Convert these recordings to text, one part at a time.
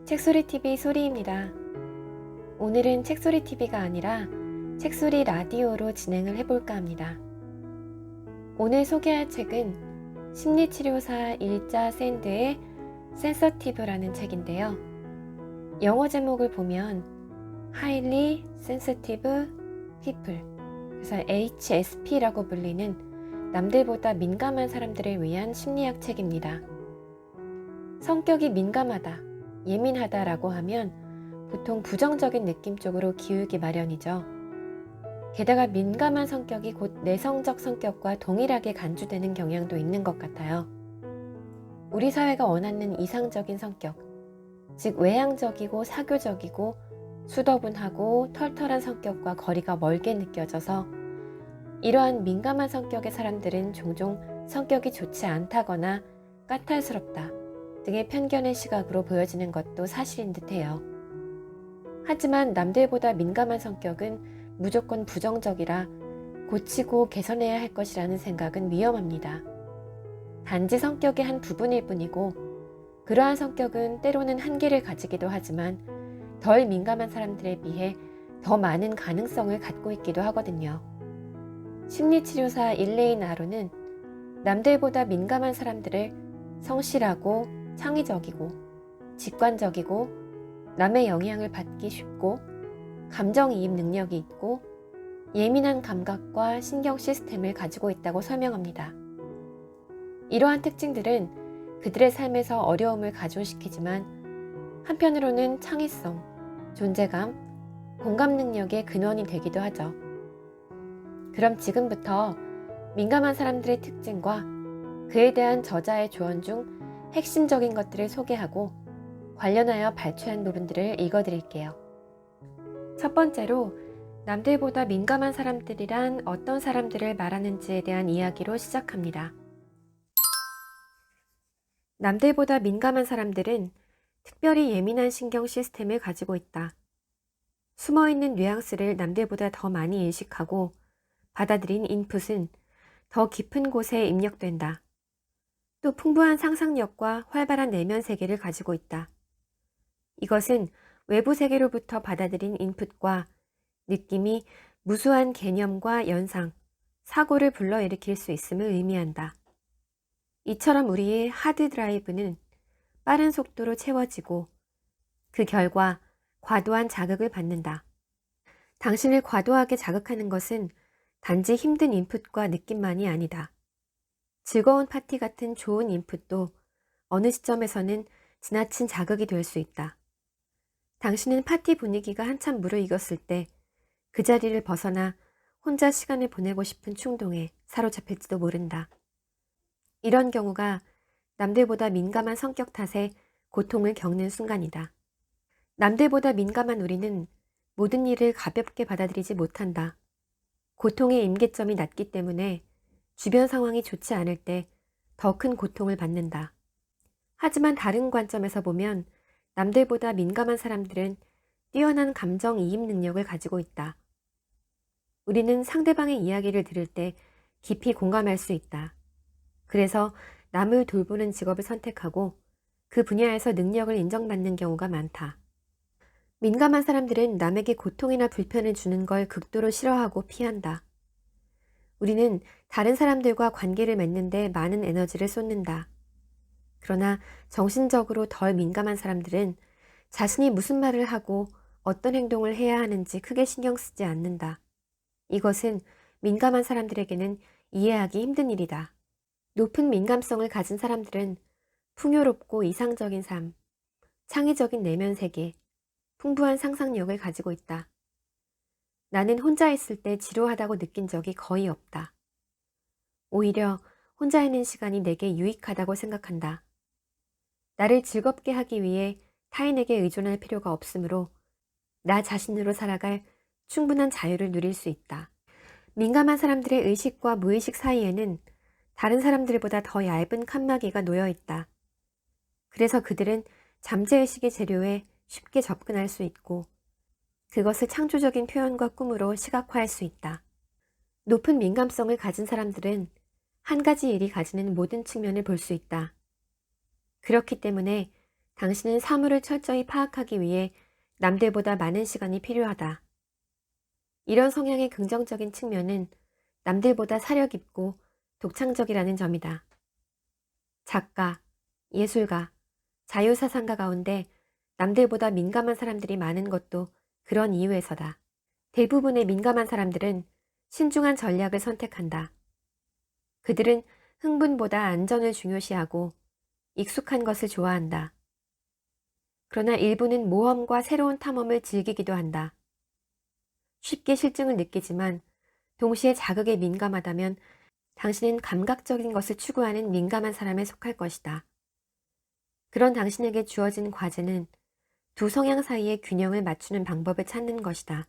책소리TV 소리입니다. 오늘은 책소리TV가 아니라 책소리 라디오로 진행을 해볼까 합니다. 오늘 소개할 책은 심리치료사 일자 샌드의 센서티브라는 책인데요. 영어 제목을 보면 Highly Sensitive People, 그래서 HSP라고 불리는 남들보다 민감한 사람들을 위한 심리학 책입니다. 성격이 민감하다, 예민하다라고 하면 보통 부정적인 느낌 쪽으로 기울기 마련이죠. 게다가 민감한 성격이 곧 내성적 성격과 동일하게 간주되는 경향도 있는 것 같아요. 우리 사회가 원하는 이상적인 성격, 즉 외향적이고 사교적이고 수더분하고 털털한 성격과 거리가 멀게 느껴져서 이러한 민감한 성격의 사람들은 종종 성격이 좋지 않다거나 까탈스럽다 등의 편견의 시각으로 보여지는 것도 사실인 듯해요. 하지만 남들보다 민감한 성격은 무조건 부정적이라 고치고 개선해야 할 것이라는 생각은 위험합니다. 단지 성격의 한 부분일 뿐이고 그러한 성격은 때로는 한계를 가지기도 하지만 덜 민감한 사람들에 비해 더 많은 가능성을 갖고 있기도 하거든요. 심리치료사 일레인 아로는 남들보다 민감한 사람들을 성실하고 창의적이고 직관적이고 남의 영향을 받기 쉽고 감정이입 능력이 있고 예민한 감각과 신경 시스템을 가지고 있다고 설명합니다. 이러한 특징들은 그들의 삶에서 어려움을 가중시키지만 한편으로는 창의성, 존재감, 공감 능력의 근원이 되기도 하죠. 그럼 지금부터 민감한 사람들의 특징과 그에 대한 저자의 조언 중 핵심적인 것들을 소개하고 관련하여 발췌한 부분들을 읽어드릴게요. 첫 번째로 남들보다 민감한 사람들이란 어떤 사람들을 말하는지에 대한 이야기로 시작합니다. 남들보다 민감한 사람들은 특별히 예민한 신경 시스템을 가지고 있다. 숨어있는 뉘앙스를 남들보다 더 많이 인식하고 받아들인 인풋은 더 깊은 곳에 입력된다. 또 풍부한 상상력과 활발한 내면 세계를 가지고 있다. 이것은 외부 세계로부터 받아들인 인풋과 느낌이 무수한 개념과 연상, 사고를 불러일으킬 수 있음을 의미한다. 이처럼 우리의 하드 드라이브는 빠른 속도로 채워지고 그 결과 과도한 자극을 받는다. 당신을 과도하게 자극하는 것은 단지 힘든 인풋과 느낌만이 아니다. 즐거운 파티 같은 좋은 인풋도 어느 시점에서는 지나친 자극이 될 수 있다. 당신은 파티 분위기가 한참 무르익었을 때 그 자리를 벗어나 혼자 시간을 보내고 싶은 충동에 사로잡힐지도 모른다. 이런 경우가 남들보다 민감한 성격 탓에 고통을 겪는 순간이다. 남들보다 민감한 우리는 모든 일을 가볍게 받아들이지 못한다. 고통의 임계점이 낮기 때문에 주변 상황이 좋지 않을 때 더 큰 고통을 받는다. 하지만 다른 관점에서 보면 남들보다 민감한 사람들은 뛰어난 감정이입 능력을 가지고 있다. 우리는 상대방의 이야기를 들을 때 깊이 공감할 수 있다. 그래서 남을 돌보는 직업을 선택하고 그 분야에서 능력을 인정받는 경우가 많다. 민감한 사람들은 남에게 고통이나 불편을 주는 걸 극도로 싫어하고 피한다. 우리는 다른 사람들과 관계를 맺는데 많은 에너지를 쏟는다. 그러나 정신적으로 덜 민감한 사람들은 자신이 무슨 말을 하고 어떤 행동을 해야 하는지 크게 신경 쓰지 않는다. 이것은 민감한 사람들에게는 이해하기 힘든 일이다. 높은 민감성을 가진 사람들은 풍요롭고 이상적인 삶, 창의적인 내면 세계, 풍부한 상상력을 가지고 있다. 나는 혼자 있을 때 지루하다고 느낀 적이 거의 없다. 오히려 혼자 있는 시간이 내게 유익하다고 생각한다. 나를 즐겁게 하기 위해 타인에게 의존할 필요가 없으므로 나 자신으로 살아갈 충분한 자유를 누릴 수 있다. 민감한 사람들의 의식과 무의식 사이에는 다른 사람들보다 더 얇은 칸막이가 놓여 있다. 그래서 그들은 잠재의식의 재료에 쉽게 접근할 수 있고 그것을 창조적인 표현과 꿈으로 시각화할 수 있다. 높은 민감성을 가진 사람들은 한 가지 일이 가지는 모든 측면을 볼 수 있다. 그렇기 때문에 당신은 사물을 철저히 파악하기 위해 남들보다 많은 시간이 필요하다. 이런 성향의 긍정적인 측면은 남들보다 사려 깊고 독창적이라는 점이다. 작가, 예술가, 자유사상가 가운데 남들보다 민감한 사람들이 많은 것도 그런 이유에서다. 대부분의 민감한 사람들은 신중한 전략을 선택한다. 그들은 흥분보다 안전을 중요시하고 익숙한 것을 좋아한다. 그러나 일부는 모험과 새로운 탐험을 즐기기도 한다. 쉽게 실증을 느끼지만 동시에 자극에 민감하다면 당신은 감각적인 것을 추구하는 민감한 사람에 속할 것이다. 그런 당신에게 주어진 과제는 두 성향 사이의 균형을 맞추는 방법을 찾는 것이다.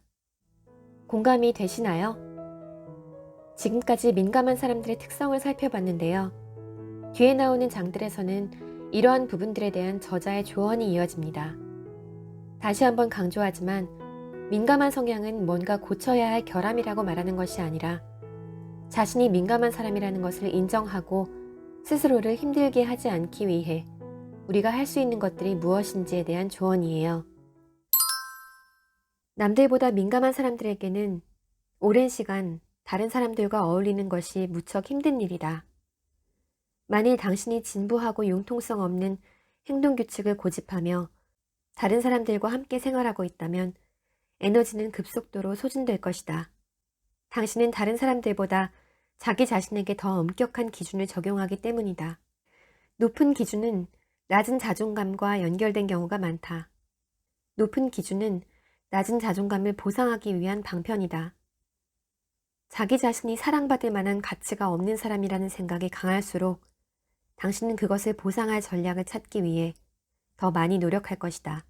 공감이 되시나요? 지금까지 민감한 사람들의 특성을 살펴봤는데요. 뒤에 나오는 장들에서는 이러한 부분들에 대한 저자의 조언이 이어집니다. 다시 한번 강조하지만 민감한 성향은 뭔가 고쳐야 할 결함이라고 말하는 것이 아니라 자신이 민감한 사람이라는 것을 인정하고 스스로를 힘들게 하지 않기 위해 우리가 할 수 있는 것들이 무엇인지에 대한 조언이에요. 남들보다 민감한 사람들에게는 오랜 시간 다른 사람들과 어울리는 것이 무척 힘든 일이다. 만일 당신이 진부하고 융통성 없는 행동 규칙을 고집하며 다른 사람들과 함께 생활하고 있다면 에너지는 급속도로 소진될 것이다. 당신은 다른 사람들보다 자기 자신에게 더 엄격한 기준을 적용하기 때문이다. 높은 기준은 낮은 자존감과 연결된 경우가 많다. 높은 기준은 낮은 자존감을 보상하기 위한 방편이다. 자기 자신이 사랑받을 만한 가치가 없는 사람이라는 생각이 강할수록 당신은 그것을 보상할 전략을 찾기 위해 더 많이 노력할 것이다.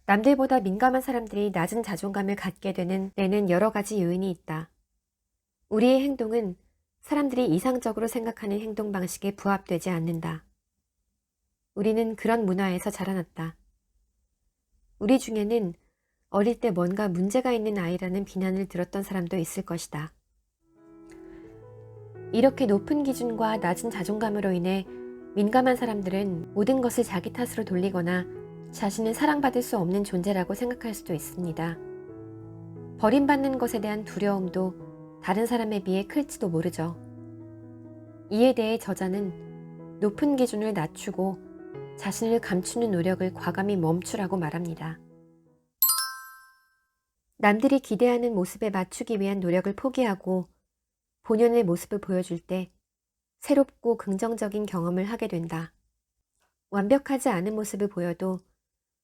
남들보다 민감한 사람들이 낮은 자존감을 갖게 되는 데는 여러 가지 요인이 있다. 우리의 행동은 사람들이 이상적으로 생각하는 행동 방식에 부합되지 않는다. 우리는 그런 문화에서 자라났다. 우리 중에는 어릴 때 뭔가 문제가 있는 아이라는 비난을 들었던 사람도 있을 것이다. 이렇게 높은 기준과 낮은 자존감으로 인해 민감한 사람들은 모든 것을 자기 탓으로 돌리거나 자신은 사랑받을 수 없는 존재라고 생각할 수도 있습니다. 버림받는 것에 대한 두려움도 다른 사람에 비해 클지도 모르죠. 이에 대해 저자는 높은 기준을 낮추고 자신을 감추는 노력을 과감히 멈추라고 말합니다. 남들이 기대하는 모습에 맞추기 위한 노력을 포기하고 본연의 모습을 보여줄 때 새롭고 긍정적인 경험을 하게 된다. 완벽하지 않은 모습을 보여도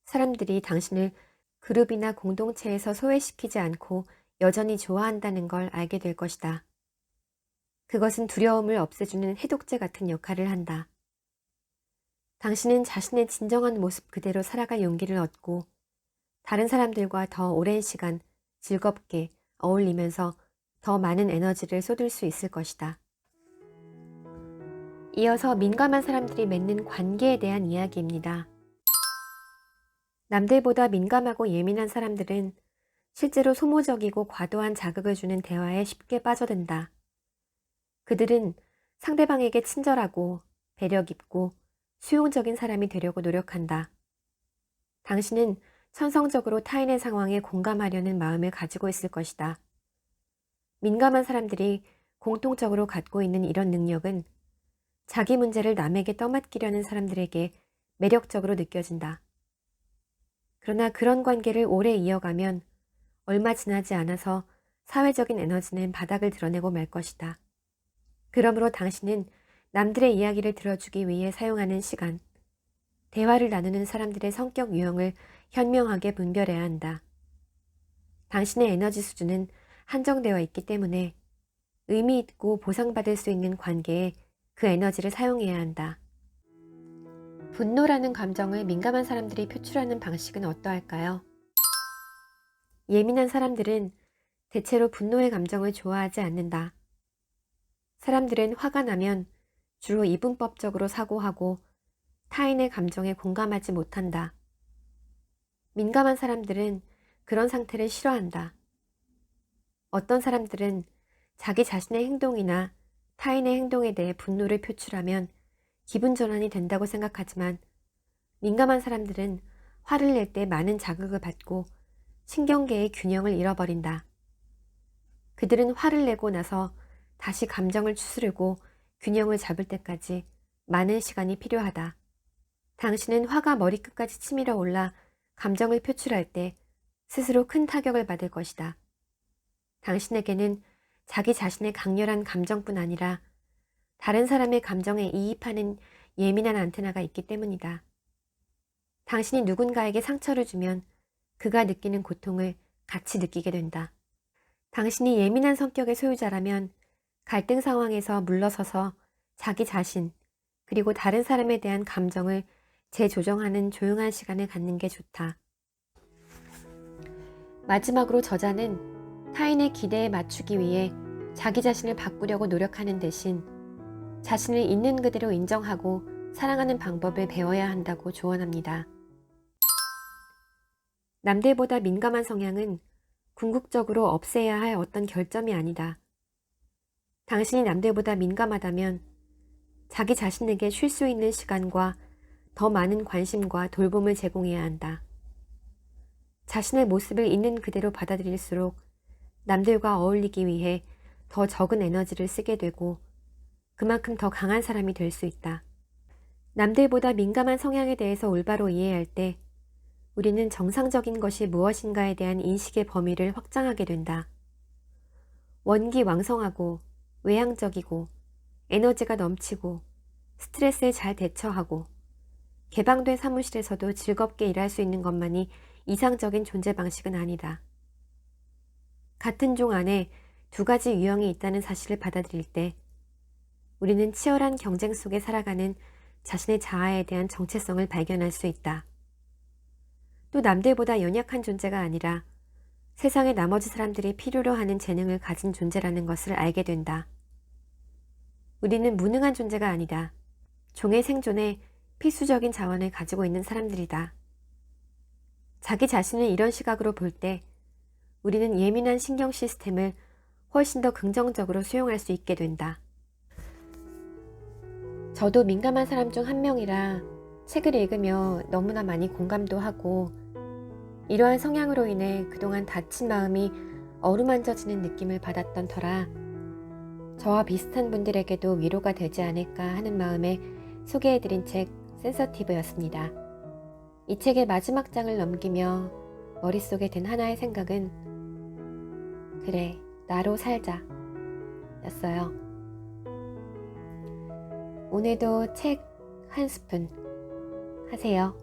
사람들이 당신을 그룹이나 공동체에서 소외시키지 않고 여전히 좋아한다는 걸 알게 될 것이다. 그것은 두려움을 없애주는 해독제 같은 역할을 한다. 당신은 자신의 진정한 모습 그대로 살아갈 용기를 얻고 다른 사람들과 더 오랜 시간 즐겁게 어울리면서 더 많은 에너지를 쏟을 수 있을 것이다. 이어서 민감한 사람들이 맺는 관계에 대한 이야기입니다. 남들보다 민감하고 예민한 사람들은 실제로 소모적이고 과도한 자극을 주는 대화에 쉽게 빠져든다. 그들은 상대방에게 친절하고 배려 깊고 수용적인 사람이 되려고 노력한다. 당신은 천성적으로 타인의 상황에 공감하려는 마음을 가지고 있을 것이다. 민감한 사람들이 공통적으로 갖고 있는 이런 능력은 자기 문제를 남에게 떠맡기려는 사람들에게 매력적으로 느껴진다. 그러나 그런 관계를 오래 이어가면 얼마 지나지 않아서 사회적인 에너지는 바닥을 드러내고 말 것이다. 그러므로 당신은 남들의 이야기를 들어주기 위해 사용하는 시간, 대화를 나누는 사람들의 성격 유형을 현명하게 분별해야 한다. 당신의 에너지 수준은 한정되어 있기 때문에 의미 있고 보상받을 수 있는 관계에 그 에너지를 사용해야 한다. 분노라는 감정을 민감한 사람들이 표출하는 방식은 어떠할까요? 예민한 사람들은 대체로 분노의 감정을 좋아하지 않는다. 사람들은 화가 나면 주로 이분법적으로 사고하고 타인의 감정에 공감하지 못한다. 민감한 사람들은 그런 상태를 싫어한다. 어떤 사람들은 자기 자신의 행동이나 타인의 행동에 대해 분노를 표출하면 기분 전환이 된다고 생각하지만 민감한 사람들은 화를 낼 때 많은 자극을 받고 신경계의 균형을 잃어버린다. 그들은 화를 내고 나서 다시 감정을 추스르고 균형을 잡을 때까지 많은 시간이 필요하다. 당신은 화가 머리끝까지 치밀어 올라 감정을 표출할 때 스스로 큰 타격을 받을 것이다. 당신에게는 자기 자신의 강렬한 감정뿐 아니라 다른 사람의 감정에 이입하는 예민한 안테나가 있기 때문이다. 당신이 누군가에게 상처를 주면 그가 느끼는 고통을 같이 느끼게 된다. 당신이 예민한 성격의 소유자라면 갈등 상황에서 물러서서 자기 자신 그리고 다른 사람에 대한 감정을 재조정하는 조용한 시간을 갖는 게 좋다. 마지막으로 저자는 타인의 기대에 맞추기 위해 자기 자신을 바꾸려고 노력하는 대신 자신을 있는 그대로 인정하고 사랑하는 방법을 배워야 한다고 조언합니다. 남들보다 민감한 성향은 궁극적으로 없애야 할 어떤 결점이 아니다. 당신이 남들보다 민감하다면 자기 자신에게 쉴 수 있는 시간과 더 많은 관심과 돌봄을 제공해야 한다. 자신의 모습을 있는 그대로 받아들일수록 남들과 어울리기 위해 더 적은 에너지를 쓰게 되고 그만큼 더 강한 사람이 될 수 있다. 남들보다 민감한 성향에 대해서 올바로 이해할 때 우리는 정상적인 것이 무엇인가에 대한 인식의 범위를 확장하게 된다. 원기왕성하고 외향적이고 에너지가 넘치고 스트레스에 잘 대처하고 개방된 사무실에서도 즐겁게 일할 수 있는 것만이 이상적인 존재 방식은 아니다. 같은 종 안에 두 가지 유형이 있다는 사실을 받아들일 때 우리는 치열한 경쟁 속에 살아가는 자신의 자아에 대한 정체성을 발견할 수 있다. 또 남들보다 연약한 존재가 아니라 세상의 나머지 사람들이 필요로 하는 재능을 가진 존재라는 것을 알게 된다. 우리는 무능한 존재가 아니다. 종의 생존에 필수적인 자원을 가지고 있는 사람들이다. 자기 자신을 이런 시각으로 볼 때 우리는 예민한 신경 시스템을 훨씬 더 긍정적으로 수용할 수 있게 된다. 저도 민감한 사람 중 한 명이라 책을 읽으며 너무나 많이 공감도 하고 이러한 성향으로 인해 그동안 다친 마음이 어루만져지는 느낌을 받았던 터라 저와 비슷한 분들에게도 위로가 되지 않을까 하는 마음에 소개해드린 책 센서티브였습니다. 이 책의 마지막 장을 넘기며 머릿속에 든 하나의 생각은 그래, 나로 살자 였어요. 오늘도 책 한 스푼 하세요.